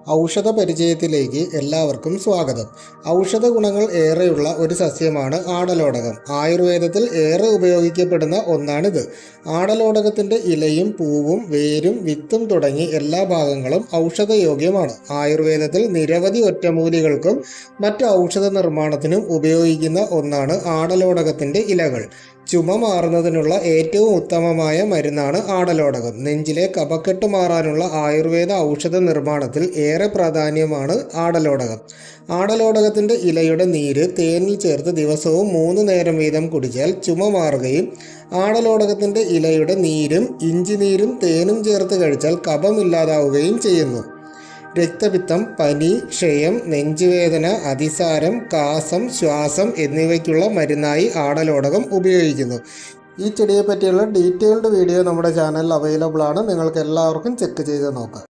ഔഷധ പരിചയത്തിലേക്ക് എല്ലാവർക്കും സ്വാഗതം. ഔഷധ ഗുണങ്ങൾ ഏറെയുള്ള ഒരു സസ്യമാണ് ആടലോടകം. ആയുർവേദത്തിൽ ഏറെ ഉപയോഗിക്കപ്പെടുന്ന ഒന്നാണിത്. ആടലോടകത്തിൻ്റെ ഇലയും പൂവും വേരും വിത്തും തുടങ്ങി എല്ലാ ഭാഗങ്ങളും ഔഷധയോഗ്യമാണ്. ആയുർവേദത്തിൽ നിരവധി ഒറ്റമൂലികൾക്കും മറ്റ് ഔഷധ നിർമ്മാണത്തിനും ഉപയോഗിക്കുന്ന ഒന്നാണ് ആടലോടകത്തിൻ്റെ ഇലകൾ. ചുമ മാറുന്നതിനുള്ള ഏറ്റവും ഉത്തമമായ മരുന്നാണ് ആടലോടകം. നെഞ്ചിലെ കഫക്കെട്ട് മാറാനുള്ള ആയുർവേദ ഔഷധ നിർമ്മാണത്തിൽ ഏറെ പ്രാധാന്യമാണ് ആടലോടകം. ആടലോടകത്തിൻ്റെ ഇലയുടെ നീര് തേനിൽ ചേർത്ത് ദിവസവും 3 നേരം വീതം കുടിച്ചാൽ ചുമ മാറുകയും ആടലോടകത്തിൻ്റെ ഇലയുടെ നീരും ഇഞ്ചിനീരും തേനും ചേർത്ത് കഴിച്ചാൽ കഫമില്ലാതാവുകയും ചെയ്യുന്നു. രക്തപിത്തം, പനി, ക്ഷയം, നെഞ്ചുവേദന, അതിസാരം, കാസം, ശ്വാസം എന്നിവയ്ക്കുള്ള മരുന്നായി ആടലോടകം ഉപയോഗിക്കുന്നു. ഈ ചെടിയെ പറ്റിയുള്ള ഡീറ്റെയിൽഡ് വീഡിയോ നമ്മുടെ ചാനലിൽ അവൈലബിൾ ആണ്. നിങ്ങൾക്ക് എല്ലാവർക്കും ചെക്ക് ചെയ്ത് നോക്കാം.